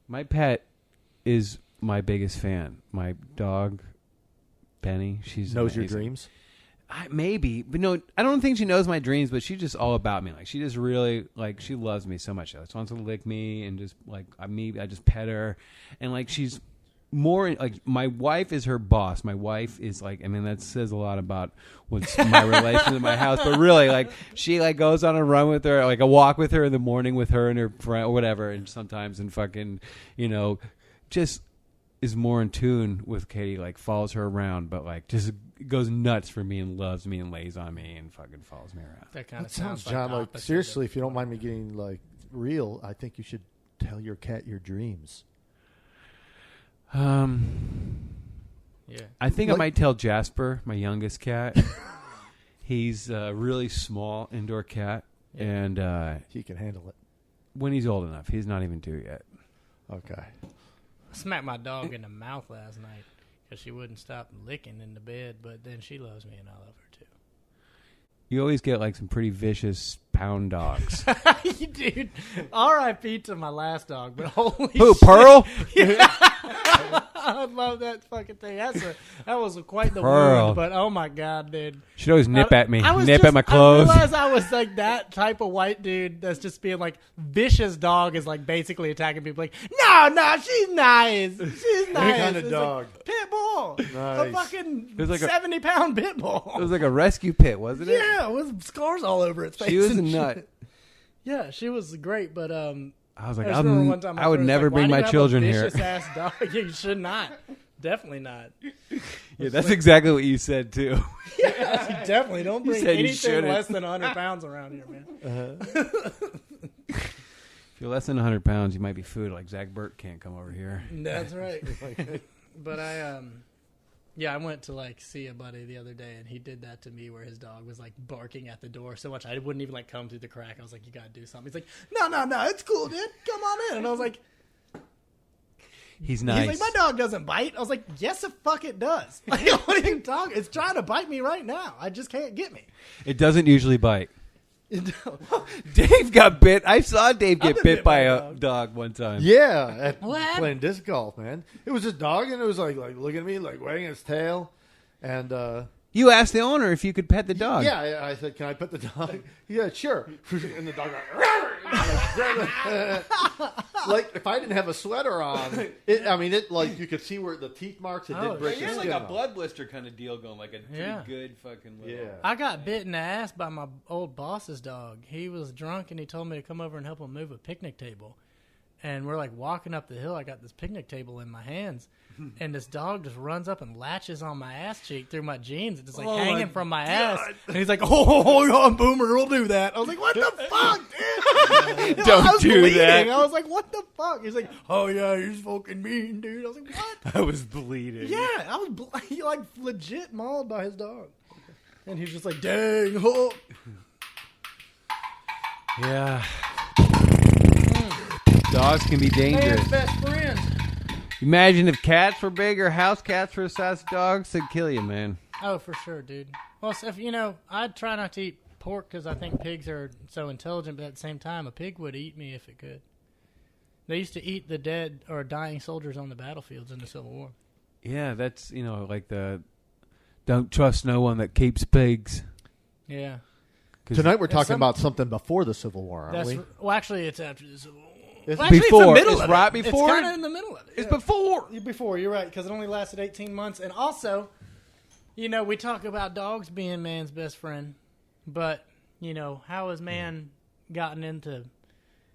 My pet is my biggest fan. My dog, Penny. She's knows amazing. your dreams. Maybe, but no, I don't think she knows my dreams. But she's just all about me. Like she just really like she loves me so much. She just wants to lick me and just like I just pet her, and like she's more like my wife is her boss. My wife is like that says a lot about what's my relation in my house. But really, like she like goes on a run with her, like a walk with her in the morning with her and her friend or whatever, and sometimes and fucking just is more in tune with Katie, like follows her around, but like just goes nuts for me and loves me and lays on me and fucking follows me around. That kind of sounds sounds John. like Like seriously, if you don't mind me getting like real, I think you should tell your cat your dreams. Yeah. I think I might tell Jasper, my youngest cat. He's a really small indoor cat, and he can handle it when he's old enough. He's not even due yet. Okay. I smacked my dog in the mouth last night because she wouldn't stop licking in the bed, but then she loves me and I love her too. You always get like some pretty vicious pound dogs. Dude, R.I.P. to my last dog, but holy Who, shit. Pearl? I love that fucking thing. That was quite the Pearl. wound, but oh my God, dude. She'd always nip at me, nip at my clothes. I realized I was like that type of white dude that's just being like, vicious dog is like basically attacking people like, no, she's nice. She's nice. What kind of It's dog? Like, pit bull. Nice. A fucking It was like 70-pound pit bull. It was like a rescue pit, wasn't it? Yeah, with scars all over its face. She was a and nut. shit. Yeah, she was great, but I was like, I just remember one time my I would friend was never like, bring "Why my do you have a children here. vicious ass dog. You should not. Definitely not. Yeah, that's exactly what you said too. Yeah, definitely don't bring said you anything shouldn't. less than 100 pounds around here, man. If you're less than 100 pounds, you might be food. Like Zach Burt can't come over here. That's right. But I went to like see a buddy the other day, and he did that to me where his dog was like barking at the door so much I wouldn't even like come through the crack. I was like, you gotta do something. He's like, no, it's cool, dude. Come on in. And I was like, He's nice. He's like, my dog doesn't bite. I was like, yes, the fuck it does. Like, what are you talking? It's trying to bite me right now. I just can't get me. It doesn't usually bite. Dave got bit. I saw Dave get bit by a dog one time. Yeah, at What? playing disc golf, man. It was this dog, and it was like looking at me, like wagging its tail, and You asked the owner if you could pet the dog. yeah, I said, "Can I pet the dog?" Yeah, sure. And the dog like if I didn't have a sweater on, it like you could see where the teeth marks. It Oh, did break yeah, the You're skin like a off. blood blister kind of deal going, like a pretty Yeah. good fucking little. Yeah. I got bit in the ass by my old boss's dog. He was drunk, and he told me to come over and help him move a picnic table. And we're like walking up the hill. I got this picnic table in my hands, and this dog just runs up and latches on my ass cheek through my jeans. It's just like hanging from my ass. And he's like, "Oh, yeah, Boomer, we'll do that." I was like, "What the fuck, dude? Don't I was do bleeding. that. I was like, "What the fuck?" He's like, "Oh yeah, he's fucking mean, dude." I was like, "What?" I was bleeding. Yeah, I was he like legit mauled by his dog, and he's just like, "Dang, oh." Yeah. Dogs can be dangerous. best friends. Imagine if cats were big or house cats were the size of dogs, they'd kill you, man. Oh, for sure, dude. Well, so if I'd try not to eat pork because I think pigs are so intelligent, but at the same time, a pig would eat me if it could. They used to eat the dead or dying soldiers on the battlefields in the Civil War. Yeah, that's, like the don't trust no one that keeps pigs. Yeah. Tonight we're talking about something before the Civil War, aren't we? Well, actually, it's after the Civil War. It's Well, actually, before. It's, the middle It's of right it. before? It's kind of in the middle of it. It's before. Before, you're right, because it only lasted 18 months. And also, we talk about dogs being man's best friend, but, how has man gotten into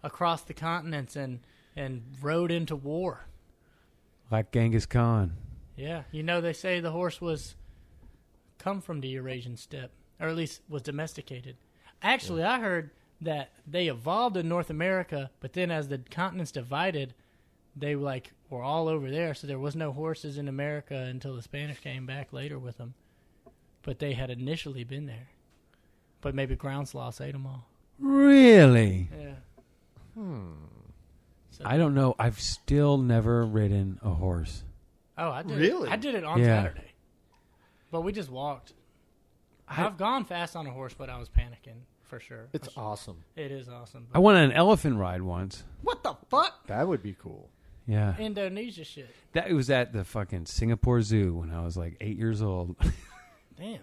across the continents and rode into war? Like Genghis Khan. Yeah. They say the horse was come from the Eurasian steppe, or at least was domesticated. Actually, I heard that they evolved in North America, but then as the continents divided, they were all over there, so there was no horses in America until the Spanish came back later with them. But they had initially been there. But maybe ground sloths ate them all. Really? Yeah. So, I don't know. I've still never ridden a horse. Oh, I did. Really? I did it on Yeah. Saturday. But we just walked. I've gone fast on a horse, but I was panicking for sure. It's awesome. It is awesome. I went on an elephant ride once. What the fuck? That would be cool. Yeah. Indonesia shit. That was at the fucking Singapore Zoo when I was like 8 years old. Damn.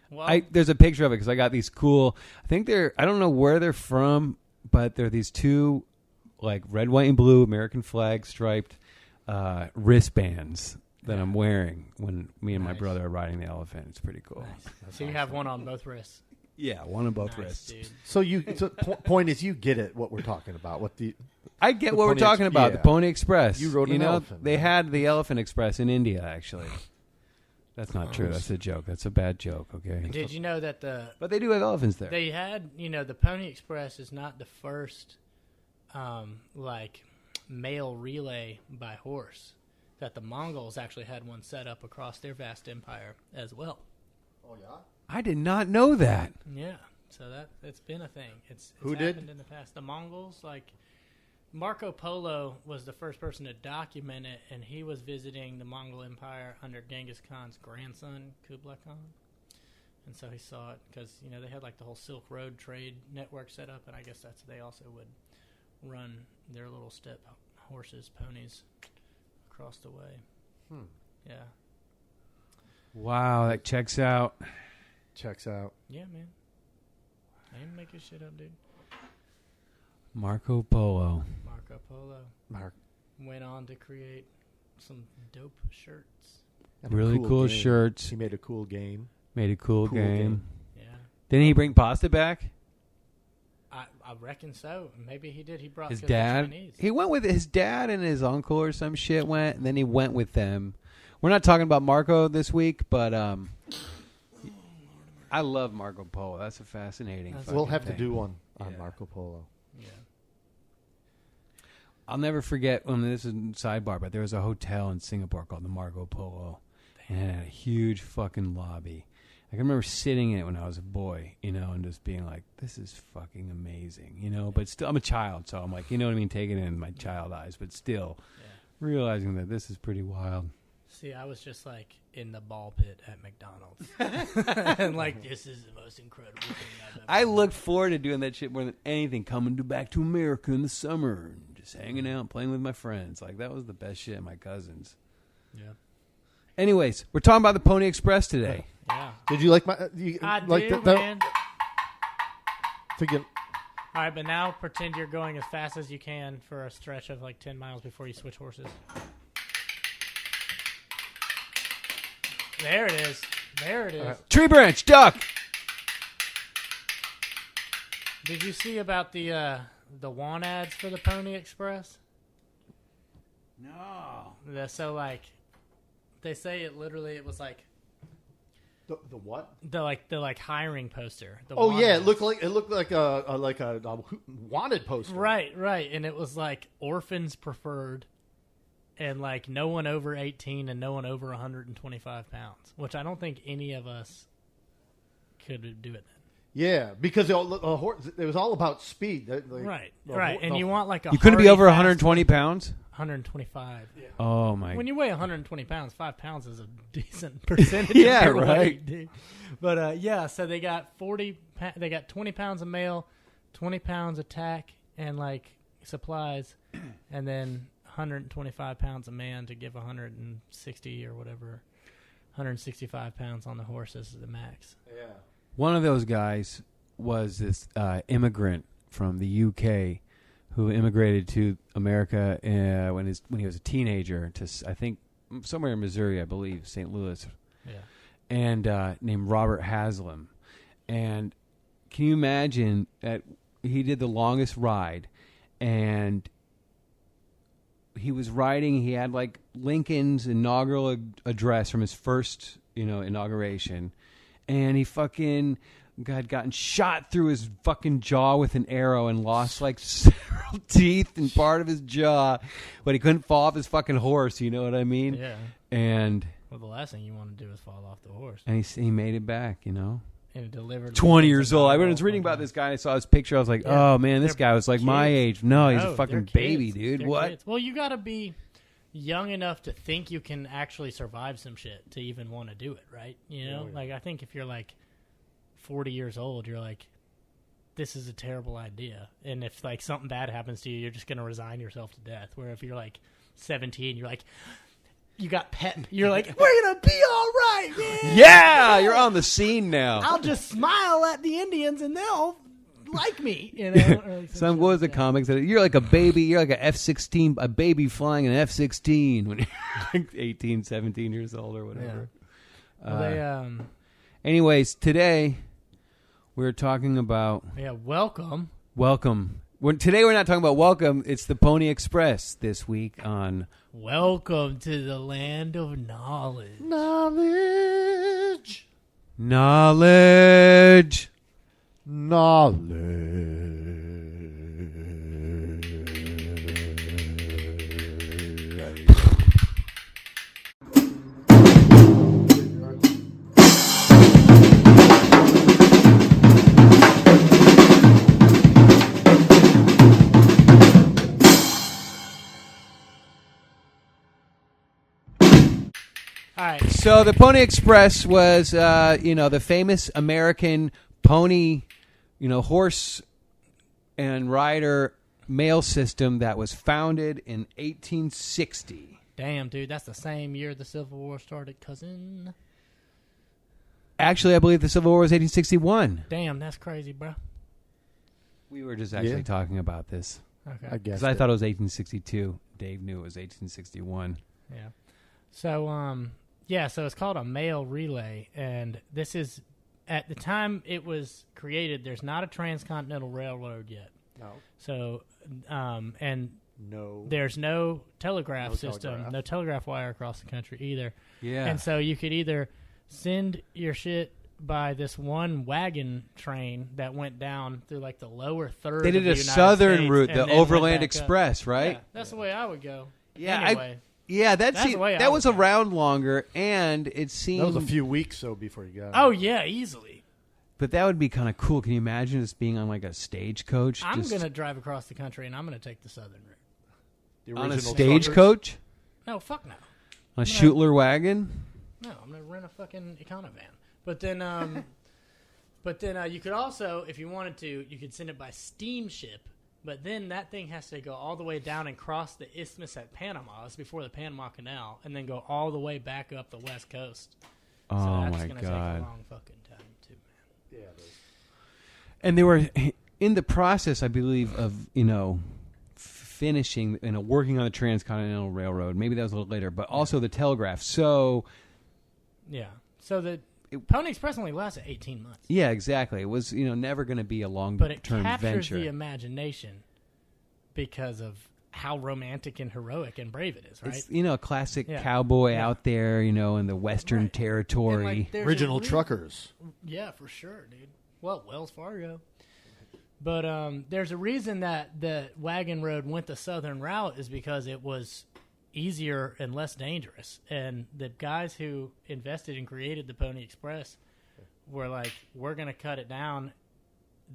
Well, There's a picture of it because I got these cool. I don't know where they're from, but they're these two, like red, white, and blue American flag striped wristbands that I'm wearing when me and my brother are riding the elephant. It's pretty cool. nice. So you have one on both wrists. Yeah, one on both Nice, wrists. dude. So point is, you get it. What we're talking about? I get The what we're Pony talking about. yeah. The Pony Express. You rode an elephant. They had the Elephant Express in India, actually. That's not true. That's a joke. That's a bad joke, okay? Did you know that But they do have elephants there. they had, the Pony Express is not the first, like, mail relay by horse. That the Mongols actually had one set up across their vast empire as well. Oh yeah. I did not know that. Yeah, so it's been a thing. It's Who did? happened in the past. The Mongols, like Marco Polo was the first person to document it, and he was visiting the Mongol Empire under Genghis Khan's grandson, Kublai Khan. And so he saw it because, they had like the whole Silk Road trade network set up, and I guess they also would run their little steppe horses, ponies across the way. Yeah. Wow, that checks out. Checks out. Yeah, man. I ain't making shit up, dude. Marco Polo. Marco Polo Mark. went on to create some dope shirts. And a Really cool game. shirts. He made a cool game. Made a cool game. Yeah. Didn't he bring pasta back? I reckon so. Maybe he did. He brought His the dad? Chinese. He went with his dad and his uncle or some shit went, and then he went with them. We're not talking about Marco this week, but I love Marco Polo. That's a fascinating fucking We'll have thing. to do one on Yeah. Marco Polo. Yeah. I'll never forget when this is sidebar, but there was a hotel in Singapore called the Marco Polo, and it had a huge fucking lobby. I can remember sitting in it when I was a boy, and just being like, "This is fucking amazing," But still, I'm a child, so I'm like, what I mean, taking it in my child eyes, but still realizing that this is pretty wild. See, I was just like in the ball pit at McDonald's, and like this is the most incredible thing I've ever. I look forward to doing that shit more than anything. Coming back to America in the summer and just hanging out, playing with my friends. Like that was the best shit. My cousins. Yeah. Anyways, we're talking about the Pony Express today. Yeah. Did you like my? I like do, that? man. Forget. All right, but now pretend you're going as fast as you can for a stretch of like 10 miles before you switch horses. There it is. There it is. right. Tree branch, duck. Did you see about the want ads for the Pony Express? No. So like, they say it literally. It was like The what? the hiring poster. The Oh want yeah, ads. it looked like a wanted poster. Right, and it was like orphans preferred, and like no one over 18 and no one over 125 pounds, which I don't think any of us could do it. Yeah, because it was all about speed. Right. And you want like a You couldn't be hardy, over fast- 120 pounds. 125. Yeah. Oh my. When you weigh 120 pounds, 5 pounds is a decent percentage. Yeah, of your right. weight, dude. But yeah, so they got 20 pounds of mail, 20 pounds of tack, and like supplies, and then 125 pounds of man to give 160 or whatever, 165 pounds on the horses is the max. Yeah. One of those guys was this immigrant from the UK who immigrated to America when he was a teenager to, I think, somewhere in Missouri, I believe, St. Louis. Yeah. And named Robert Haslam. And can you imagine that he did the longest ride, and he was riding, he had like Lincoln's inaugural address from his first, inauguration, and he fucking had gotten shot through his fucking jaw with an arrow and lost like several teeth and part of his jaw, but he couldn't fall off his fucking horse, you know what I mean? Yeah. And Well, the last thing you want to do is fall off the horse. and he made it back, And it delivered. 20 years old. I was reading about this guy. I saw his picture. I was like, Yeah. oh, man, this They're guy was like my kids. age. No, he's No, a fucking they're baby, kids. dude. They're What? kids. Well, you got to be young enough to think you can actually survive some shit to even want to do it, right? Oh, yeah. Like I think if you're like 40 years old, you're like, this is a terrible idea. And if like something bad happens to you, you're just going to resign yourself to death. Where if you're like 17, you're like, you got pep. You're like, we're going to be all right, man. Yeah, you're on the scene now. I'll just smile at the Indians and they'll like me. You know? Or like Some what was the comics that you're like a baby, you're like a F-16, a baby flying an F-16 when you're like 18, 17 years old or whatever. Yeah. Well, anyways, today we're talking about welcome. Today we're not talking about welcome. It's the Pony Express this week on Welcome to the land of knowledge. Knowledge. All right. So the Pony Express was, the famous American pony, horse and rider mail system that was founded in 1860. Damn, dude, that's the same year the Civil War started, cousin. Actually, I believe the Civil War was 1861. Damn, that's crazy, bro. We were just actually talking about this. Okay. I guess. Because I thought it was 1862. Dave knew it was 1861. Yeah. So, so it's called a mail relay, and this is, at the time it was created, there's not a transcontinental railroad yet. No. So, and No. there's no telegraph system, telegraph. no telegraph wire across the country either. Yeah. And so you could either send your shit by this one wagon train that went down through like the lower third. They did of a the United southern States route, and the then went Overland back up. Express, right? Yeah, that's the way I would go. Yeah, Anyway, That's the way I that was would go. around longer, and it seemed. That was a few weeks so before you got it. oh yeah, easily. But that would be kind of cool. Can you imagine us being on like a stagecoach? I'm just gonna drive across the country and I'm gonna take the southern route. The on a original stagecoach, No, fuck no. on a Schuttler wagon. No, I'm gonna rent a fucking Econovan. But then, you could also, if you wanted to, you could send it by steamship. But then that thing has to go all the way down and cross the isthmus at Panama. It's before the Panama Canal, and then go all the way back up the west coast. So Oh that's my gonna take a god! long fucking time too, man. Yeah, it is. And they were in the process, I believe, of finishing, working on the Transcontinental Railroad. Maybe that was a little later, but also the telegraph. So Yeah. So the Pony Express only lasted 18 months. yeah, exactly. It was never going to be a But it long-term captures venture. the imagination because of how romantic and heroic and brave it is, right? It's a classic Yeah. cowboy Yeah. out there, in the Western Right. Territory. And, like, there's a Original real- truckers. Yeah, for sure, dude. Well, Wells Fargo. But there's a reason that the wagon road went the southern route is because it was easier and less dangerous. And the guys who invested and created the Pony Express were like, we're going to cut it down,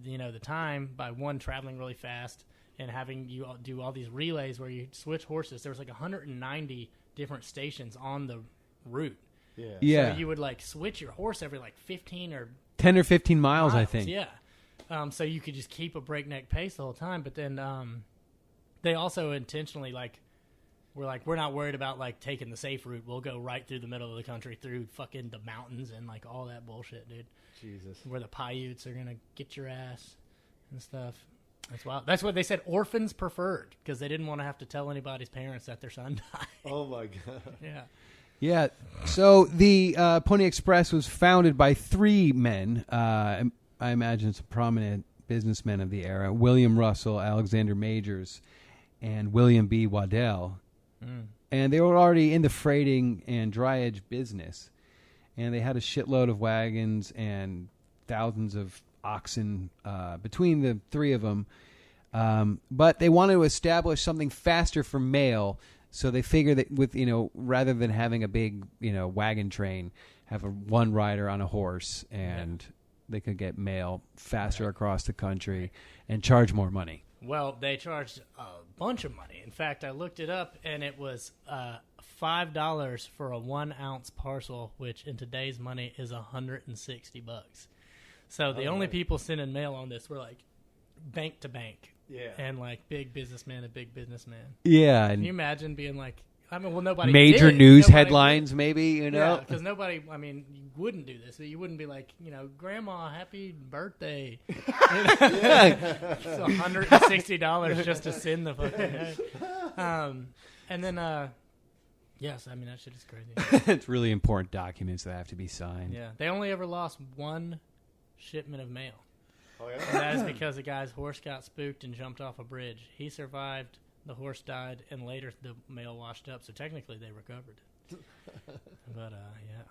the time by one, traveling really fast, and having you do all these relays where you switch horses. There was like 190 different stations on the route. Yeah. yeah, So you would like switch your horse every like 15 or 10 or 15 miles, I think. Yeah. So you could just keep a breakneck pace the whole time. But then they also intentionally we're not worried about like taking the safe route. We'll go right through the middle of the country through fucking the mountains and like all that bullshit, dude. Jesus. Where the Paiutes are going to get your ass and stuff. That's wild. That's what they said, orphans preferred, because they didn't want to have to tell anybody's parents that their son died. Oh my god. Yeah. Yeah. So the Pony Express was founded by three men. I imagine some prominent businessmen of the era: William Russell, Alexander Majors, and William B. Waddell. And they were already in the freighting and dryage business. And they had a shitload of wagons and thousands of oxen between the three of them. But they wanted to establish something faster for mail. So they figured that with, rather than having a big, wagon train, have one rider on a horse, and they could get mail faster across the country and charge more money. Well, they charged a bunch of money. In fact, I looked it up, and it was $5 for a 1 ounce parcel, which in today's money is $160. So the only people sending mail on this were like bank to bank. Yeah. And like big businessman to big businessman. Yeah, Can you and imagine being like, I mean, well, nobody major did. news Nobody headlines, did. maybe, you Yeah, know? because nobody, I mean, you wouldn't do this. You wouldn't be like, Grandma, happy birthday. It's $160 just to send the fucking. And then, yes, I mean, that shit is crazy. It's really important documents that have to be signed. Yeah, they only ever lost one shipment of mail. Oh, And yeah? that is because a guy's horse got spooked and jumped off a bridge. He survived, the horse died, and later the mail washed up, so technically they recovered. But, yeah.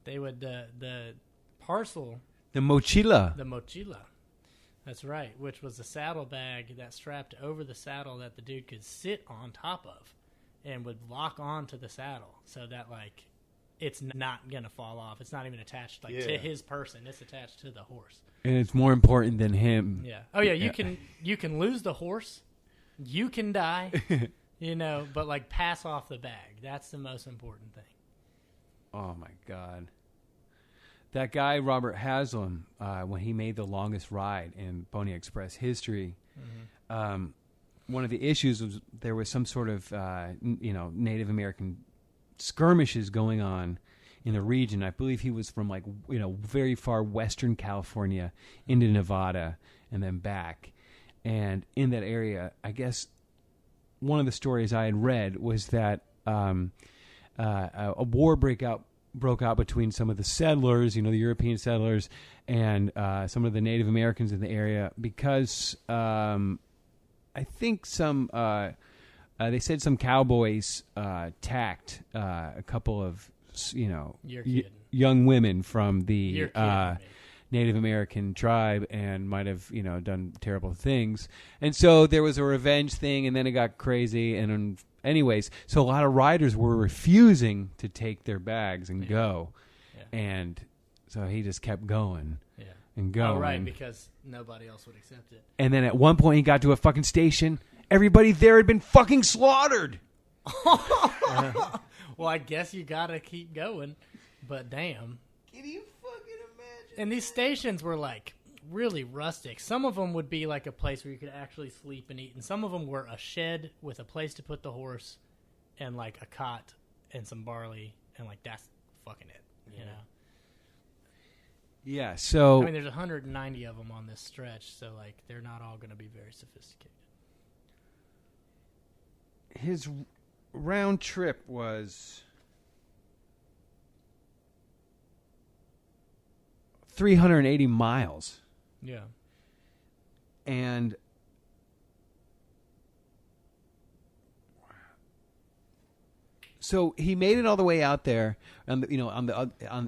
They would, the parcel, The mochila. the mochila, that's right, which was a saddlebag that strapped over the saddle that the dude could sit on top of and would lock onto the saddle so that, like, it's not going to fall off. It's not even attached, like, to Yeah. his person. It's attached to the horse. And it's more important than him. Yeah. Oh yeah, you can lose the horse, you can die, but like pass off the bag. That's the most important thing. Oh, my God. That guy, Robert Haslam, when he made The Longest Ride in Pony Express history, one of the issues was there was some sort of, Native American skirmishes going on in the region. I believe he was from very far western California into Nevada and then back. And in that area, I guess one of the stories I had read was that a war broke out between some of the settlers, the European settlers, and some of the Native Americans in the area because I think they said some cowboys attacked a couple of You're kidding. young women from the You're kidding me. Native American tribe and might have done terrible things, and so there was a revenge thing, and then it got crazy. And anyways, so a lot of riders were refusing to take their bags and go, and so he just kept going and going. Oh right, because nobody else would accept it. And then at one point he got to a fucking station. Everybody there had been fucking slaughtered. Well, I guess you gotta keep going, but damn. Can you fucking imagine? And these stations were like really rustic. Some of them would be like a place where you could actually sleep and eat, and some of them were a shed with a place to put the horse and like a cot and some barley, and like that's fucking it, Yeah, so I mean, there's 190 of them on this stretch, so like they're not all going to be very sophisticated. his round trip was 380 miles. Yeah. And so he made it all the way out there,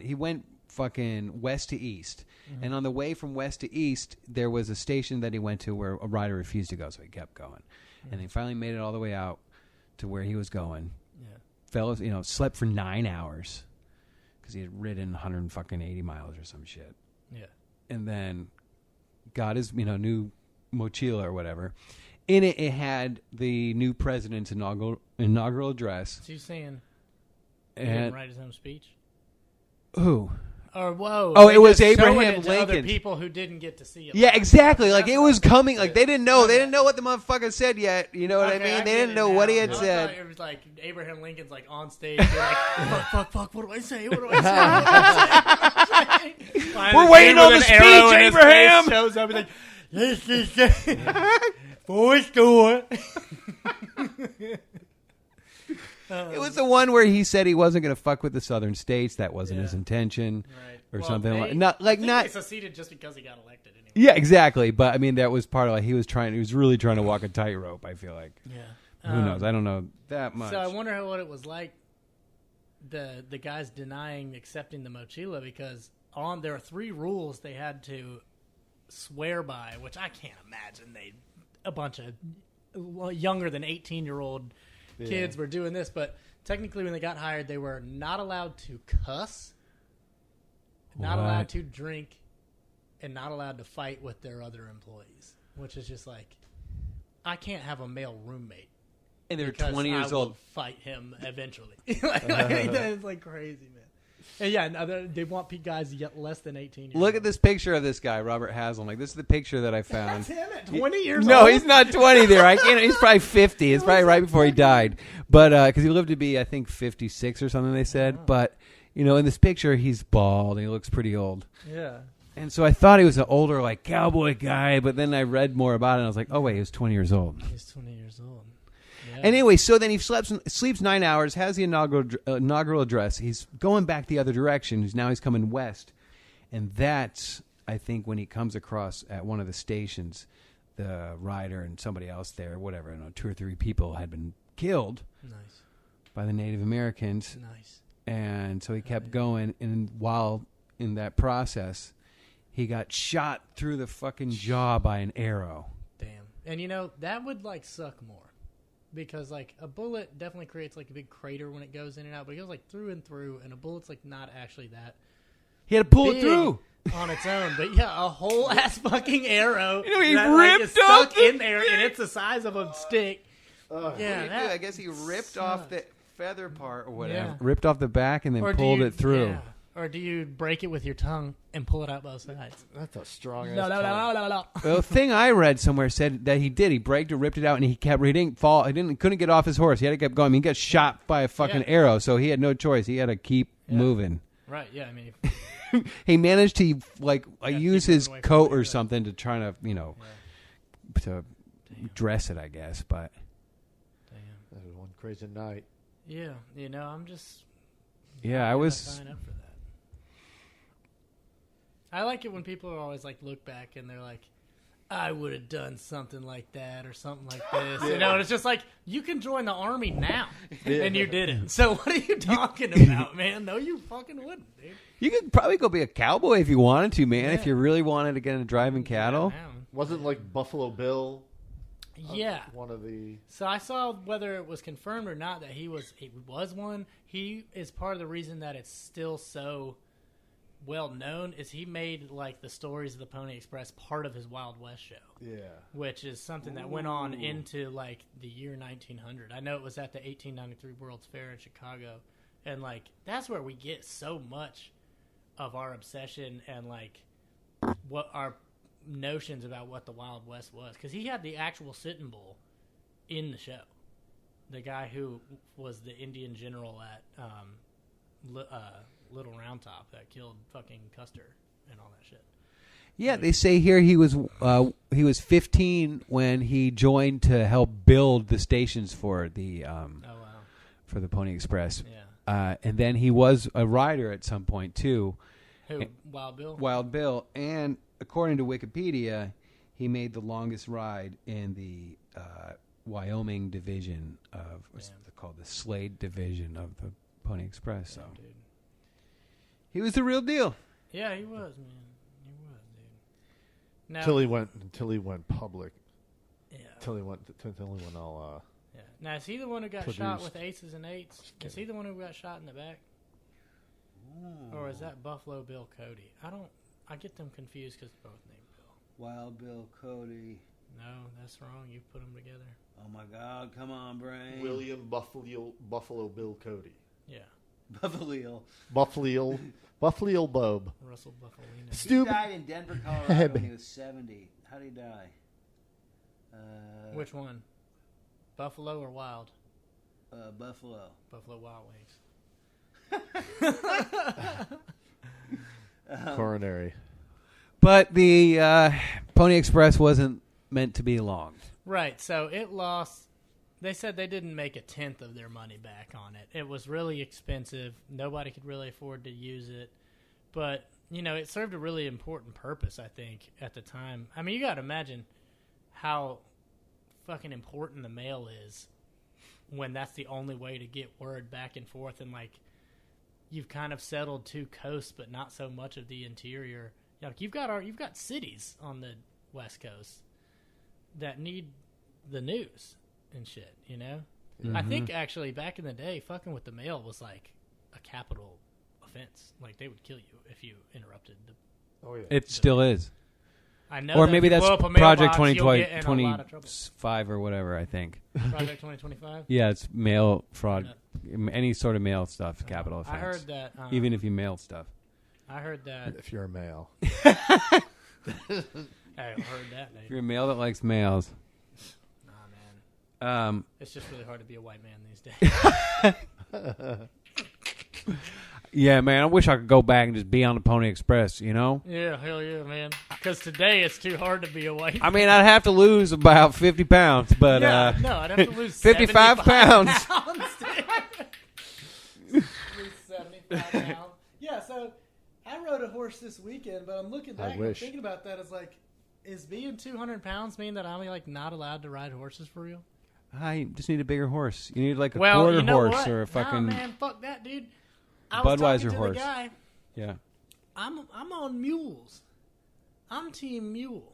he went fucking west to east, and on the way from west to east, there was a station that he went to where a rider refused to go, so he kept going, and they finally made it all the way out to where he was going. Yeah. Slept for 9 hours because he had ridden 180 miles or some shit, Yeah. and then got his new mochila or whatever. In it, it had the new president's inaugural address. So you're saying he didn't And write his own speech? who? Or whoa! Oh, they it was just showing Abraham it to other Lincoln. people who didn't get to see it. Yeah, exactly. Like That's it was not- coming. Like they didn't know. They didn't know what the motherfucker said yet. You know what I Okay, mean? They get didn't it know now. what he had I thought said. It was like Abraham Lincoln's like on stage, being like, fuck, what do I say? What do I say? We're waiting on the speech, Abraham. Shows up, he's like, this is fourth door. It was the one where he said he wasn't going to fuck with the southern states. That wasn't Yeah. his intention, Right. or Well, something they- like not like I think not. they seceded just because he got elected anyway. Yeah, exactly. But I mean, that was part of like he was really trying to walk a tightrope. I feel like. Yeah. Who knows? I don't know that much. So I wonder what it was like. The guys denying accepting the mochila because there are 3 rules they had to swear by, which I can't imagine a bunch of younger than 18-year-old kids were doing this. But technically, when they got hired, they were not allowed to cuss, not What? allowed to drink, and not allowed to fight with their other employees. Which is just like, I can't have a male roommate. And they're Because 20 years I will old. fight him eventually. It's like crazy, man. And yeah, no, they want guys yet less than 18 years Look old. at this picture of this guy, Robert Haslam. Like, this is the picture that I found. That's him at 20 years No, old. he's not 20 there. I can't. He's probably 50. It's probably right before he died. But because he lived to be, I think, 56 or something. They said. But in this picture, he's bald and he looks pretty old. Yeah. And so I thought he was an older, like, cowboy guy. But then I read more about it, and I was like, oh wait, he was 20 years old. He's 20 years old. Yeah. Anyway, so then he sleeps 9 hours, has the inaugural address. He's going back the other direction. Now he's coming west. And that's, I think, when he comes across at one of the stations, the rider and somebody else there, whatever, 2 or 3 people had been killed Nice. by the Native Americans. Nice. And so he kept going. And while in that process, he got shot through the fucking jaw by an arrow. Damn. And that would like suck more. Because like a bullet definitely creates like a big crater when it goes in and out, but it goes like through and through, and a bullet's like not actually that He had to pull it big through. on its own. But yeah, a whole ass fucking arrow. He that, ripped is stuck off the in there, and it's the size of a stick. Yeah, that I guess he ripped off the feather part or whatever. Yeah. Ripped off the back and then Or do pulled you- it through. yeah. Or do you break it with your tongue and pull it out both sides? That's a strong No, ass no, no, tongue. no, no, no. Well, the thing I read somewhere said that he did. He braked it, ripped it out, and he didn't fall. Couldn't get off his horse. He had to keep going. I mean, he got shot by a fucking Yeah. arrow, so he had no choice. He had to keep moving. Right, yeah, I mean, He managed to use keep his moving away from coat it, or yeah. something to try to to dress it, I guess. But damn. That was one crazy night. Yeah, I'm just yeah, I not was. sign up for that. I like it when people are always like look back and they're like, I would have done something like that or something like this. And it's just like, you can join the army now. And you didn't. So what are you talking about, man? No, you fucking wouldn't, dude. You could probably go be a cowboy if you wanted to, man. If you really wanted to get into driving cattle. Yeah, Wasn't like Buffalo Bill yeah. one of the... So I saw whether it was confirmed or not that he was one. He is part of the reason that it's still so well known is he made like the stories of the Pony Express part of his Wild West show. Yeah. Which is something that went on into like the year 1900. I know it was at the 1893 World's Fair in Chicago, and like that's where we get so much of our obsession and like what our notions about what the Wild West was, because he had the actual Sitting Bull in the show, the guy who was the Indian general at Little Round Top that killed fucking Custer and all that shit. Yeah, they say here he was 15 when he joined to help build the stations for the Oh wow. for the Pony Express. Yeah. And then he was a rider at some point too. Who? Wild Bill? Wild Bill, and according to Wikipedia, he made the longest ride in the Wyoming division of what's it called, the Slade division of the Pony Express. So Dude. he was the real deal. Yeah, he was, man. He was, dude. Now, Until he went public. yeah. Until he went all. Yeah. Now, is he the one who got shot Produced. with aces and eights? Is he the one who got shot in the back? Or is that Buffalo Bill Cody? I get them confused because they're both named Bill. Wild Bill Cody. No, that's wrong. You put them together. Oh my God! Come on, brain. William Buffalo Bill Cody. Yeah. Buffalo. Buffalo Bob. Russell Buffalino. He Stupid. died in Denver, Colorado when he was 70. How did he die? Which one? Buffalo or Wild? Buffalo. Buffalo Wild Wings. Coronary. But the Pony Express wasn't meant to be long. Right, so it lost. They said they didn't make a tenth of their money back on it. It was really expensive. Nobody could really afford to use it. But, it served a really important purpose, I think, at the time. I mean, you got to imagine how fucking important the mail is when that's the only way to get word back and forth. And, like, you've kind of settled two coasts, but not so much of the interior. Like, you've got cities on the West Coast that need the news and shit, I think actually back in the day, fucking with the mail was like a capital offense. Like they would kill you if you interrupted the. Oh yeah. It still is. I know. Or that maybe if you that's blow up a Project mailbox, you'll get in a lot of trouble. 2025 or whatever, I think. Project 2025. Yeah, it's mail fraud. any sort of mail stuff, capital offense. I heard that. Even if you mail stuff. I heard that. If you're a male. I heard that. If you're a male that likes males. Nah, man. It's just really hard to be a white man these days. Yeah, man. I wish I could go back and just be on the Pony Express, you know? Yeah, hell yeah, man. Because today it's too hard to be a white man. I mean, I'd have to lose about 50 pounds, but no, I'd have to lose 55 pounds. Lose 75 pounds. Yeah, so I rode a horse this weekend, but I'm looking back and I'm thinking about that as like, is being 200 pounds mean that I'm like not allowed to ride horses for real? I just need a bigger horse. You need like a quarter horse what? or a fucking Nah, man, fuck that, dude. I was Budweiser talking to horse. the guy. Yeah. I'm on mules. I'm team mule.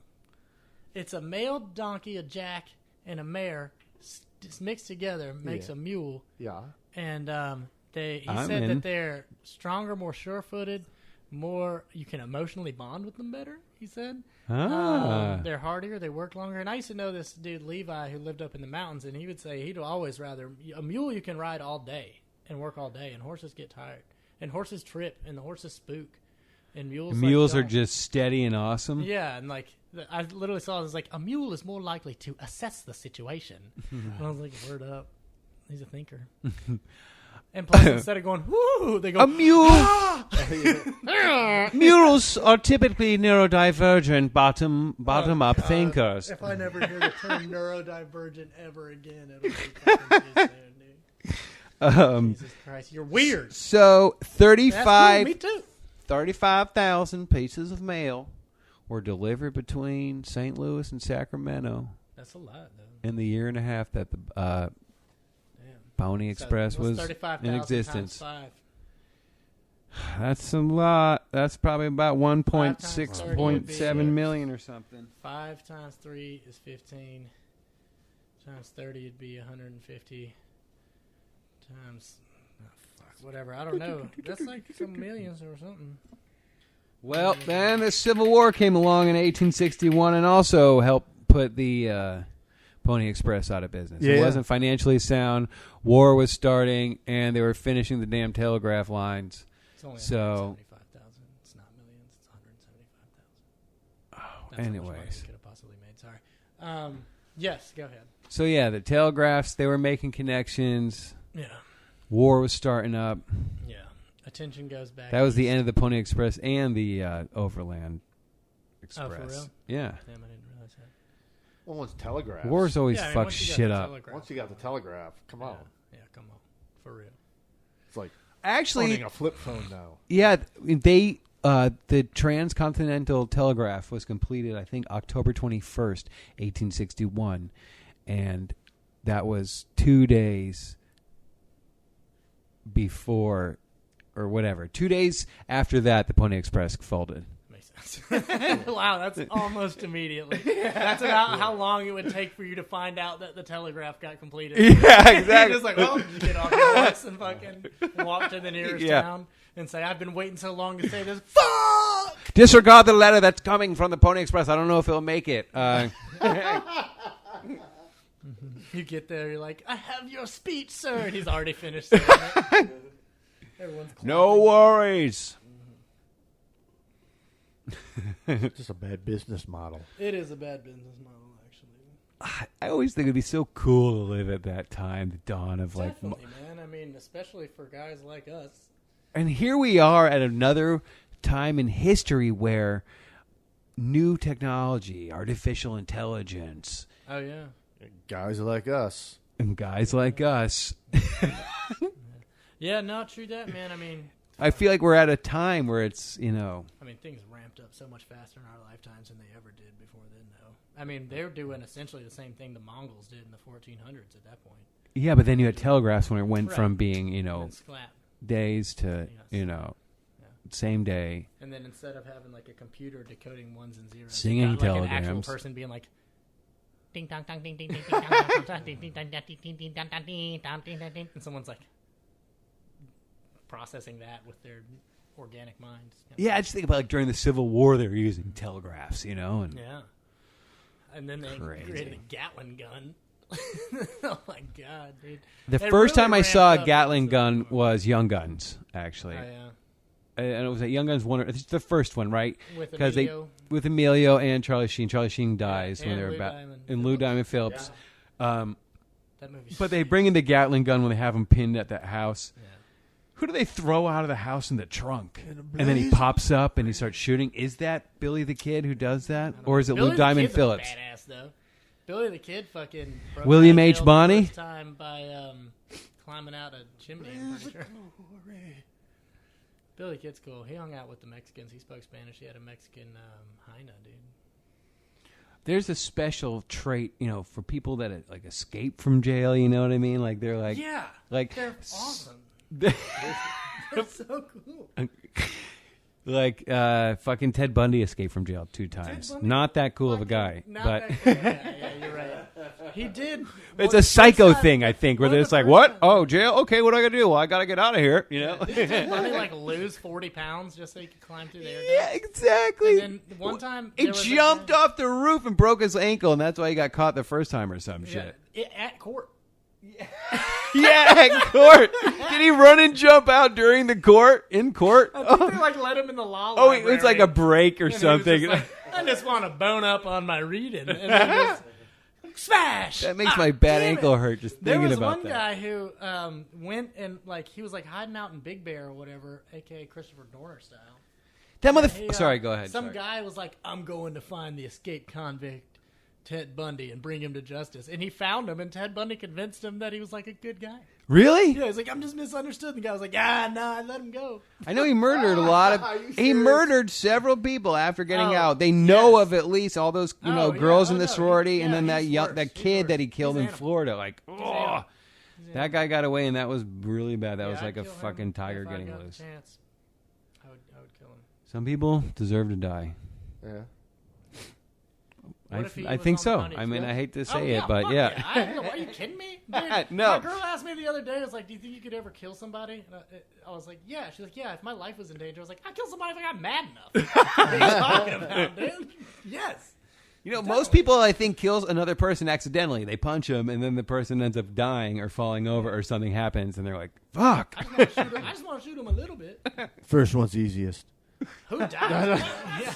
It's a male donkey, a jack, and a mare just mixed together makes a mule. Yeah. And he I'm said in. that they're stronger, more sure-footed, more you can emotionally bond with them better. He said. They're hardier, they work longer. And I used to know this dude Levi who lived up in the mountains, and he would say he'd always rather a mule you can ride all day and work all day, and horses get tired, and horses trip, and the horses spook, and mules are don't. just steady and awesome. Yeah, and like I literally saw it as like a mule is more likely to assess the situation. And I was like, word up, he's a thinker. And plus, instead of going whoo, they go A mule. Mules are typically neurodivergent, bottom up thinkers. If I never hear the term neurodivergent ever again, it'll be fucking too soon, dude. Jesus Christ, you're weird. So That's cool, 35 me too. 35,000 pieces of mail were delivered between St. Louis and Sacramento That's a lot, though. in the year and a half that the Damn. Pony Express So, was 35,000 in existence. times 5. That's a lot. That's probably about 5 times 30 would be 1.7 million or something. 5 times 3 is 15. Times 30 would be 150. Times whatever. I don't know. That's like some millions or something. Well, then the Civil War came along in 1861 and also helped put the Pony Express out of business. It Yeah. wasn't financially sound. War was starting, and they were finishing the damn telegraph lines. It's only So- 175,000. It's not millions. It's 175,000. Oh, That's how much money we anyways. could have possibly made. Sorry. Yes, go ahead. So, yeah, the telegraphs, they were making connections. Yeah. War was starting up. Yeah. Attention goes back. That was the east. end of the Pony Express and the Overland Express. Oh, for real? Yeah. Damn, I didn't realize that. Well, once telegraphs. Wars always Yeah, I mean, fuck once you got shit the up. telegraph, Once you got the telegraph, come on. Yeah, come on. For real. It's like Actually, owning a flip phone now. yeah, they the transcontinental telegraph was completed, I think, October 21st, 1861, and that was 2 days before, or whatever. 2 days after that, the Pony Express folded. Makes sense. Wow, that's almost immediately. That's about how long it would take for you to find out that the telegraph got completed. Yeah, You're exactly. just like, well, you get off the horse and fucking walk to the nearest Yeah. town and say, I've been waiting so long to say this. Fuck! Disregard the letter that's coming from the Pony Express. I don't know if it'll make it. You get there, you're like, I have your speech, sir. And he's already finished saying it. Everyone's No worries. Just a bad business model. It is a bad business model, actually. I always think it'd be so cool to live at that time, the dawn of like. Definitely, man. I mean, especially for guys like us. And here we are at another time in history where new technology, artificial intelligence, Oh, yeah. Guys like us. and guys like us. Yeah, no, true that, man. I mean, I feel like we're at a time where it's, you know, things ramped up so much faster in our lifetimes than they ever did before then, though. I mean, they're doing essentially the same thing the Mongols did in the 1400s at that point. yeah, but then you had telegraphs when it went Right. from being, you know, And sclap. days to, Yes. you know, Yeah. same day. And then instead of having like a computer decoding ones and zeros, Singing you got, like, an actual telegrams. person being like, ding dong dong ding ding ding ding dong dong dong ding ding dong dong ding ding dong dong ding dong ding dong ding, and someone's like processing that with their organic minds. Yeah, I just think about like during the Civil War, they were using telegraphs, you know, and Yeah. And then they Crazy. created the Gatling gun. Oh my god, dude! The They first really time I ramped saw a up Gatling this gun movie. was Young Guns, actually. Oh yeah, And it was at Young Guns 1. It's the first one, right? with Because Emilio. with Emilio and Charlie Sheen. Charlie Sheen dies when and they're Lou about Diamond and Lou Phillips. Diamond Phillips. That movie. But they bring in the Gatling gun when they have him pinned at that house. Yeah. Who do they throw out of the house in the trunk? In a And then he blaze? pops up and he starts shooting. Is that Billy the Kid who does that, or is it Billy Lou the Diamond Kid's Phillips? A badass though. Billy the Kid fucking broke William out of H. jail Bonney? the first time by climbing out a chimney. I'm pretty sure. Billy the Kid's cool. He hung out with the Mexicans. He spoke Spanish. He had a Mexican hyena, dude. There's a special trait, for people that like escape from jail. You know what I mean? Like they're like, Yeah, like they're awesome. They're so cool. like fucking Ted Bundy escaped from jail 2 times. Bundy? Not that cool of a guy, Not but that cool. Yeah, you're right. He did. it's Well, a psycho first time- thing, I think, where one of it's the like, first what? time- Oh, jail? Okay, what do I gotta do? Well, I gotta get out of here. Did Ted Bundy like lose 40 pounds just so he could climb through the air? Yeah, exactly. And then one time He there was a jumped guy- off the roof and broke his ankle, and that's why he got caught the first time or some Yeah, shit. at court. Yeah, at court. Did he run and jump out during the court? In court? I think they like let him in the law. Oh, it was like a library. break or And he was just something. like, I just want to bone up on my reading. And then just smash. That makes my bad damn it. ankle hurt just There thinking was about one that. guy who went and like he was like hiding out in Big Bear or whatever, aka Christopher Dorner style. That He, Sorry, go ahead. Some sorry. guy was like, "I'm going to find the escaped convict Ted Bundy and bring him to justice," and he found him, and Ted Bundy convinced him that he was like a good guy. Really? Yeah, he's like, "I'm just misunderstood." And the guy was like, "Ah, no, I let him go." I know he murdered a lot Are you of. He serious? murdered several people after getting Oh, out. They know yes. of at least all those, Oh, yeah. girls Oh, in the no. sorority, and Yeah, then that he's young, worse. that He's kid that worse. he killed He's in animal. Florida. Like, animal. that guy got away, and that was really bad. That Yeah, was like I'd a kill him fucking tiger if I getting got the loose. chance. I would kill him. Some people deserve to die. Yeah. What if he I was think on the so. Pony I mean, Express? I hate to Oh, say yeah, it, but fuck yeah. Are you kidding me? Dude, No. My girl asked me the other day, I was like, "Do you think you could ever kill somebody?" And I was like, "Yeah." She's like, "Yeah, if my life was in danger." I was like, "I'd kill somebody if I got mad enough." What are you talking about, dude? Yes. Most people, I think, kills another person accidentally. They punch him, and then the person ends up dying or falling over, or something happens, and they're like, "Fuck." I just want to shoot him a little bit. First one's easiest. Who died?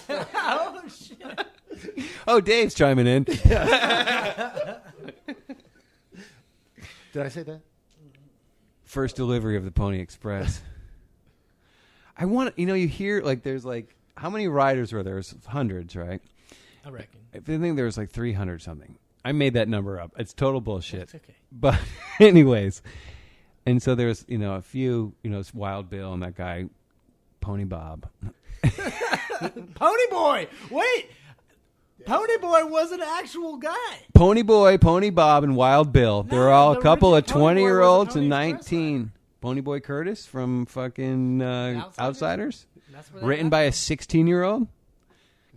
Yeah. Oh, shit. Oh, Dave's chiming in. Did I say that? First delivery of the Pony Express. I want you hear like there's like how many riders were there? There's hundreds, right? I reckon. I think there was like 300 something. I made that number up. It's total bullshit. It's okay. But anyways, and so there's a few it's Wild Bill and that guy Pony Bob. Pony Boy! Wait! Pony Boy was an actual guy. Pony Boy, Pony Bob, and Wild Bill. No, They're all a the couple of original Pony Boy was a 20-year-olds and Pony Express 19. Pony Boy Curtis from fucking Outsiders. That's where they Written got by it. a 16-year-old.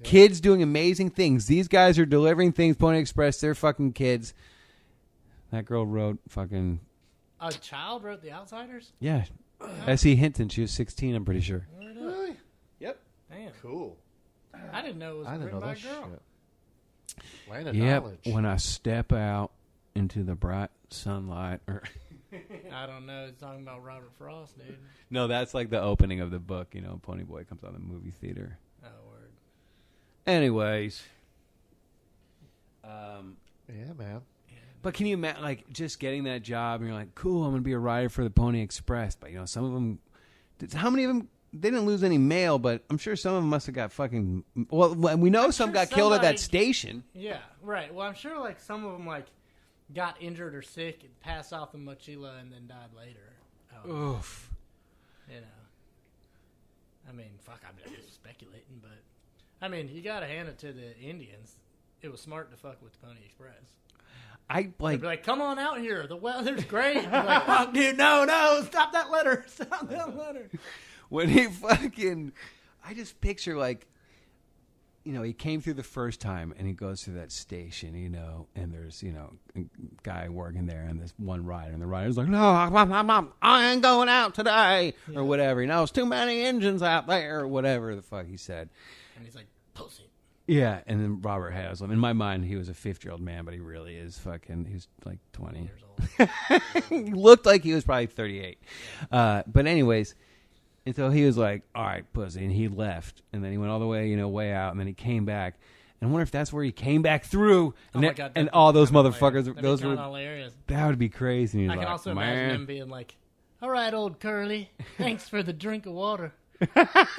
Kids doing amazing things. These guys are delivering things. Pony Express, they're fucking kids. That girl wrote fucking... A child wrote The Outsiders? Yeah. S.E. Hinton. She was 16, I'm pretty sure. Really? Yep. Damn. Cool. I didn't know it was I didn't written know by a that girl. shit. Land of Yep. knowledge. When I step out into the bright sunlight... I don't know. It's talking about Robert Frost, dude. No, that's like the opening of the book. Pony Boy comes on the movie theater. Oh, word. Anyways. Yeah, man. But can you imagine, like, just getting that job and you're like, cool, I'm going to be a rider for the Pony Express. But, some of them, how many of them, they didn't lose any mail, but I'm sure some of them must have got fucking, well, we know some sure got killed at that somebody- station. Yeah, right. Well, I'm sure, like, some of them, like, got injured or sick and passed off the mochila and then died later. Oof. I mean, fuck, I'm just speculating, but, I mean, you gotta hand it to the Indians. It was smart to fuck with the Pony Express. I, They'd be like, come on out here. The weather's great. You're like, fuck, dude, no, stop that letter. Stop that letter. when he fucking, I just picture, like, he came through the first time and he goes through that station, and there's, a guy working there and this one rider, and the rider's like, no, I ain't going out today, or whatever. It's too many engines out there, or whatever the fuck he said. And he's like, pussy. Yeah, and then Robert Haslam. In my mind, he was a 50-year-old man, but he really is fucking. He's like 20 years old. He looked like he was probably 38. But anyways, and so he was like, "All right, pussy," and he left, and then he went all the way, way out, and then he came back. And I wonder if that's where he came back through, and, my God, and that'd all be those kinda motherfuckers. That'd Those be were kinda hilarious. that would be crazy. And he's I can like, also imagine "Man." him being like, "All right, old Curly, thanks for the drink of water.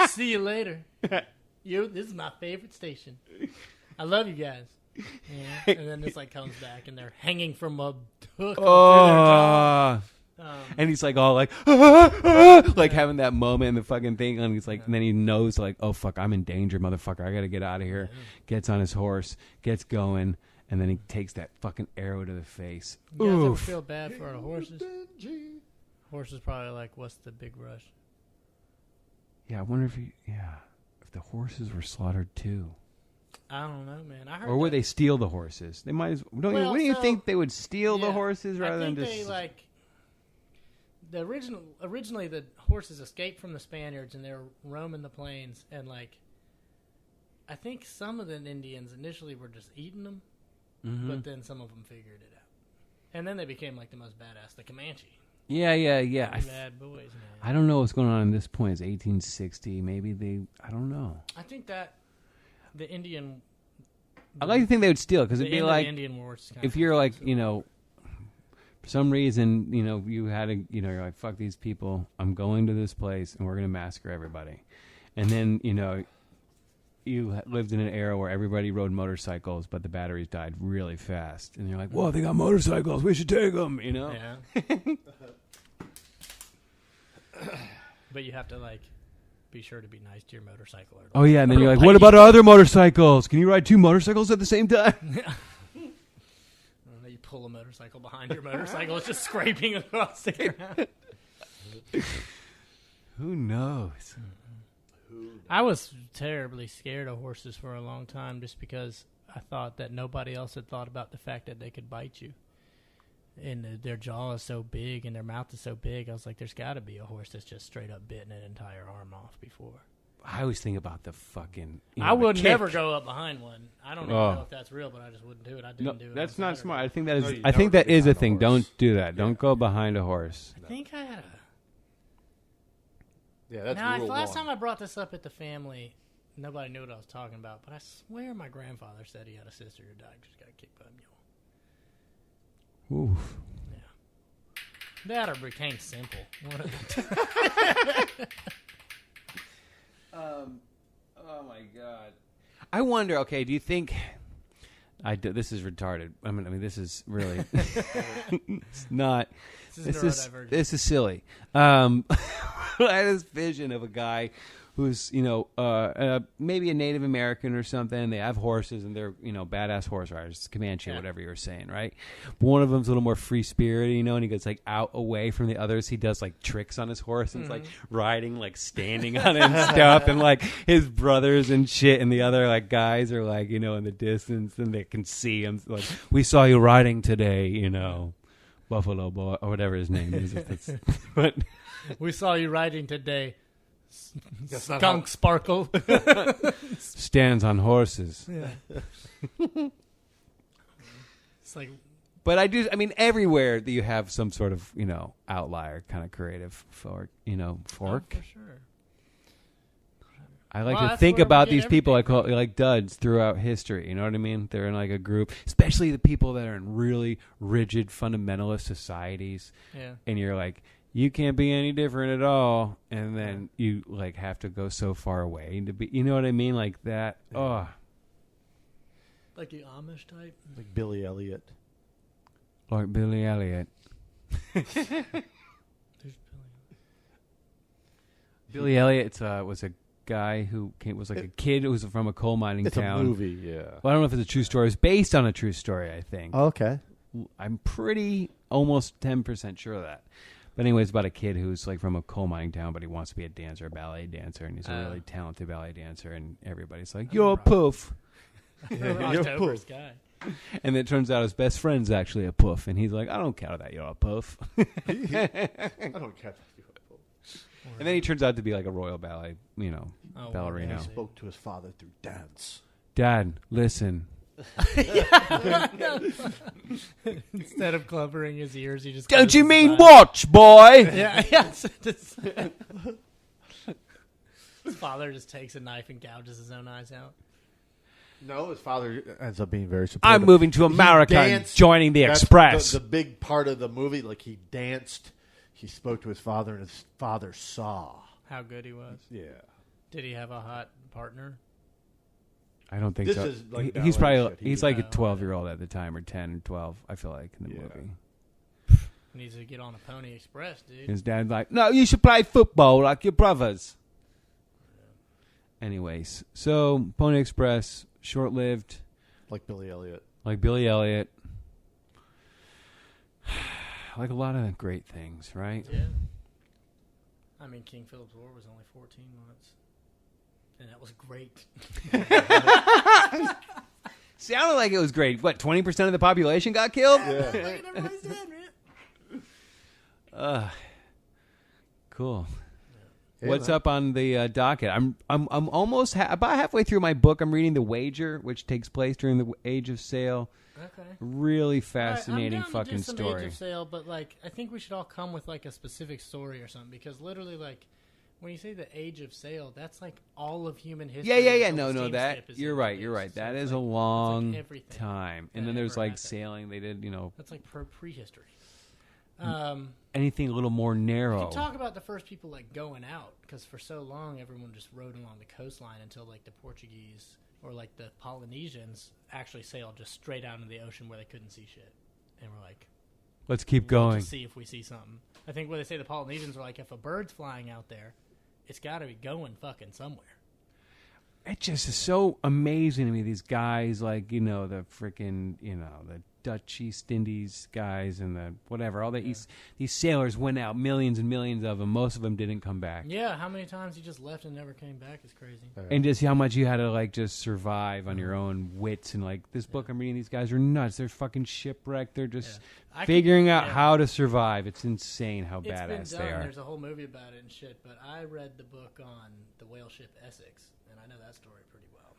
See you later. This is my favorite station. I love you guys." Yeah. And then this like comes back, and they're hanging from a hook. Oh. And he's like all like like having that moment in the fucking thing, and he's like, and then he knows like, oh fuck, I'm in danger, motherfucker, I gotta get out of here. Gets on his horse, gets going, and then he takes that fucking arrow to the face. You guys ever Oof. feel bad for the horses? Horses probably like, what's the big rush? Yeah, I wonder if if the horses were slaughtered too, I don't know, man. I heard or would that- they steal the horses? They might. Wouldn't you so- think they would steal the Yeah. horses rather I than think just? they like the originally the horses escaped from the Spaniards and they were roaming the plains, and like I think some of the Indians initially were just eating them, Mhm. but then some of them figured it out, and then they became like the most badass, the Comanche. Yeah. Bad boys, man. I don't know what's going on at this point. It's 1860. Maybe I don't know. I think that the Indian. I'd like to think they would steal, because the it'd be end of like the Indian Wars. if you're like, for some reason, you had a, you're like, fuck these people. I'm going to this place and we're going to massacre everybody. And then, you lived in an era where everybody rode motorcycles, but the batteries died really fast. And you're like, whoa, they got motorcycles. We should take them, Yeah. But you have to like be sure to be nice to your motorcycle. Or Oh, yeah. And then you're like, Bite what you. about other motorcycles? Can you ride 2 motorcycles at the same time? You pull a motorcycle behind your motorcycle, it's just scraping across the ground. Who knows? I was terribly scared of horses for a long time just because I thought that nobody else had thought about the fact that they could bite you. And their jaw is so big and their mouth is so big. I was like, there's got to be a horse that's just straight up bitten an entire arm off before. I always think about the fucking. I would the never kick. go up behind one. I don't even Oh. know if that's real, but I just wouldn't do it. I No, didn't do it. that's on not Saturday. smart. I think that is. No, you I think never that is a behind a thing. horse. Don't do that. Don't go behind a horse. I think I had a. Yeah, that's Now, rule last one. time I brought this up at the family, nobody knew what I was talking about. But I swear my grandfather said he had a sister who died because she got kicked by a mule. Oof. That or became simple. One of the two. Oh my god. I wonder. Okay, do you think? This is retarded. I mean, this is really. It's not. Neurodivergent. This is silly. I had this vision of a guy who's maybe a Native American or something. They have horses and they're badass horse riders, Comanche, Yeah. whatever you were saying, right? But one of them's a little more free spirited, and he gets like out away from the others. He does like tricks on his horse and it's like riding, like standing on it and stuff, and like his brothers and shit, and the other like guys are like in the distance and they can see him. Like, we saw you riding today, Buffalo Boy or whatever his name is. But We saw you riding today. That's not Skunk Sparkle. stands on horses. It's like, But I everywhere that you have some sort of, outlier kind of creative fork. oh, for sure. I like Well, to that's think where we about get these people everything like duds throughout history. You know what I mean? They're in like a group, especially the people that are in really rigid fundamentalist societies. Yeah. And you're like, you can't be any different at all. And then you like have to go so far away to be, you know what I mean? Like that. Yeah. Oh, Like the Amish type. Like Billy Elliot. like Billy Elliot. There's Billy Elliot was a guy who was like a kid who was from a coal mining It's town. a movie, yeah. Well, I don't know if it's a true story. It's based on a true story, I think. Okay. I'm pretty almost 10% sure of that. But anyway, it's about a kid who's like from a coal mining town, but he wants to be a dancer, a ballet dancer, and he's a really talented ballet dancer, and everybody's like, "You're a poof," October's guy. and it turns out his best friend's actually a poof, and he's like, "I don't care that you're a poof," I don't care. and then he turns out to be like a royal ballet, Oh, ballerina. He spoke to his father through dance. Dad, listen. Instead of covering his ears, he just. Don't closes you his mean eyes. watch, boy? Yeah, yes. His father just takes a knife and gouges his own eyes out. No, his father ends up being very supportive. I'm moving to America and danced. joining the That's Express. The big part of the movie, like he danced, he spoke to his father, and his father saw. How good he was. Yeah. Did he have a hot partner? I don't think This so. is like He's ballet probably shit. he's like a Oh, 12-year-old at the time, or 10 or 12. I feel like in the Yeah. movie. He needs to get on a Pony Express, dude. His dad's like, "No, you should play football like your brothers." Anyways, so Pony Express, short-lived, Like Billy Elliot. like Billy Elliot, like a lot of great things, right? Yeah. I mean, King Philip's War was only 14 months. And that was great. Sounded like it was great. What, 20% of the population got killed? Yeah. Look at everybody's dead, man. Cool. Hey, What's man. up on the docket? I'm almost about halfway through my book. I'm reading The Wager, which takes place during the Age of Sail. Okay. Really All fascinating right, I'm down to fucking do some story. Age of Sail, but like, I think we should all come with like a specific story or something, because literally, like, when you say the Age of Sail, that's like all of human history. Yeah. until the No, that steamship is you're right. introduced. So That it's is a like- long everything time. And that then there's ever like happened. sailing. They did, That's like prehistory. anything a little more We narrow. can talk about the first people like going out, because for so long everyone just rode along the coastline until like the Portuguese or like the Polynesians actually sailed just straight out into the ocean where they couldn't see shit, and we're like, Let's keep we'll going. just see if we see something. I think what they say the Polynesians are like, if a bird's flying out there, it's got to be going fucking somewhere. It just is so amazing to me. These guys, like the freaking, the Dutch East Indies guys and the whatever. All these sailors went out, millions and millions of them. Most of them didn't come back. Yeah, how many times you just left and never came back is crazy. And just how much you had to like just survive on your own wits. And like this book I'm reading, these guys are nuts. They're fucking shipwrecked. They're just figuring out how to survive. It's insane how It's been badass done. they are. There's a whole movie about it and shit, but I read the book on the whale ship Essex, and I know that story pretty well.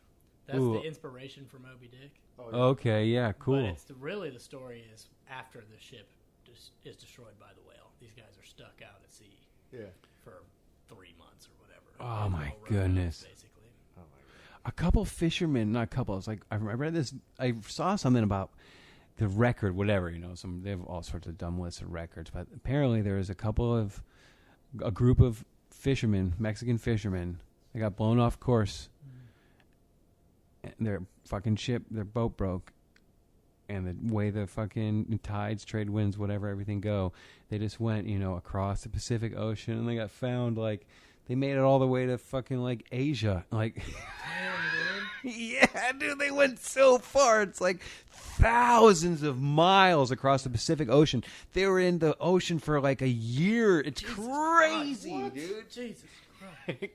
That's Ooh. the inspiration for Moby Dick. Okay, yeah, cool. But it's really the story is after the ship is destroyed by the whale. These guys are stuck out at sea Yeah. for 3 months or whatever. Oh, They've my all run out, goodness. basically. Oh my god. A couple fishermen, not a couple. It's like I read this. I saw something about the record, whatever. They have all sorts of dumb lists of records, but apparently there was a group of fishermen, Mexican fishermen. They got blown off course. And their fucking ship, their boat broke, and the way the fucking tides, trade winds, whatever, everything go, they just went, across the Pacific Ocean, and they got found like. They made it all the way to fucking like Asia, like. Damn, dude. Yeah, dude, they went so far. It's like thousands of miles across the Pacific Ocean. They were in the ocean for like a year. It's Jesus crazy, Christ. dude. Jesus Christ. Dude,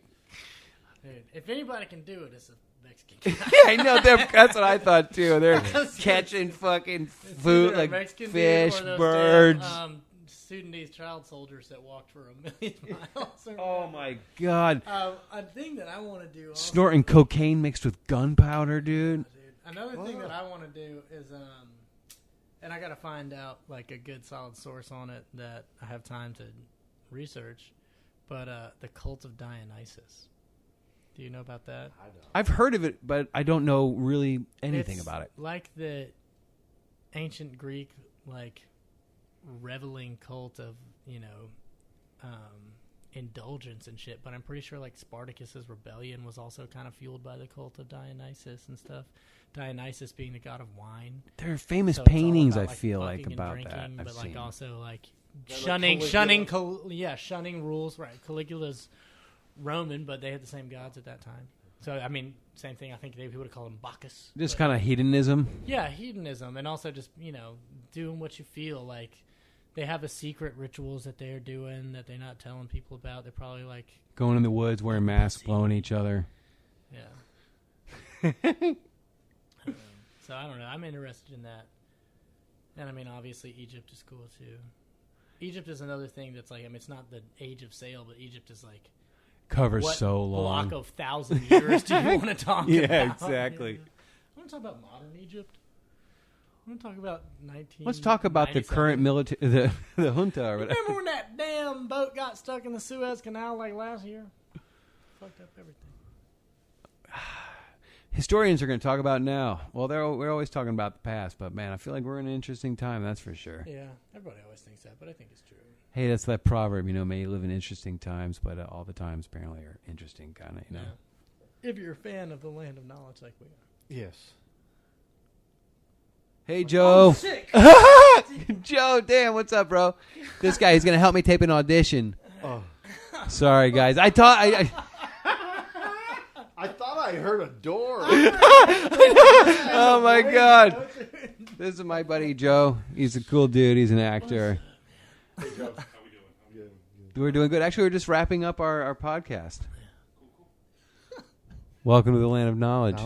if anybody can do it, it's a Mexican guy. Yeah, I know. That's what I thought too. They're catching fucking food Either a like Mexican dude fish, or those birds. damn, Sudanese child soldiers that walked for 1,000,000 miles. Or Oh my god! a thing that I want to do. Also, Snorting cocaine mixed with gunpowder, dude. dude. Another thing that I want to do is, and I got to find out like a good solid source on it that I have time to research. But the cult of Dionysus. Do you know about that? I know. I've heard of it, but I don't know really anything It's about it. like the ancient Greek, like reveling cult of indulgence and shit. But I'm pretty sure like Spartacus's rebellion was also kind of fueled by the cult of Dionysus and stuff. Dionysus being the god of wine. There are famous So it's all paintings. about, I like, feel like fucking and about drinking, that. I've but seen. like also like Yeah, like shunning Caligula. shunning rules. Right, Caligula's Roman, but they had the same gods at that time. So I mean, same thing. I think they would have called him Bacchus. Just but- kind of hedonism. yeah, hedonism, and also just doing what you feel like. They have a secret rituals that they're doing that they're not telling people about. They're probably like, Going in the woods, wearing masks, blowing each other. yeah. So I don't know. I'm interested in that, and I mean, obviously, Egypt is cool too. Egypt is another thing that's like, I mean, it's not the Age of Sail, but Egypt is like covers what so long. block of 1,000 years do you want to talk about? Yeah, exactly. I want to talk about modern Egypt. I want to talk about 19. Let's talk about the current military, the junta or whatever. Remember when that damn boat got stuck in the Suez Canal like last year? Fucked up everything. Historians are going to talk about now. Well, we're always talking about the past, but man, I feel like we're in an interesting time. That's for sure. Yeah, everybody always thinks that, but I think it's true. Hey, that's that proverb. May you live in interesting times, but all the times apparently are interesting, kind of. If you're a fan of the land of knowledge, like we are. Yes. Hey, Joe. Sick. Joe, damn, what's up, bro? This guy is going to help me tape an audition. Oh. Sorry, guys. I thought I thought I heard a door. Oh my God! This is my buddy Joe. He's a cool dude. He's an actor. Hey, Joe. How we doing? I'm good. We're doing good. Actually, we're just wrapping up our podcast. Welcome to the land of knowledge.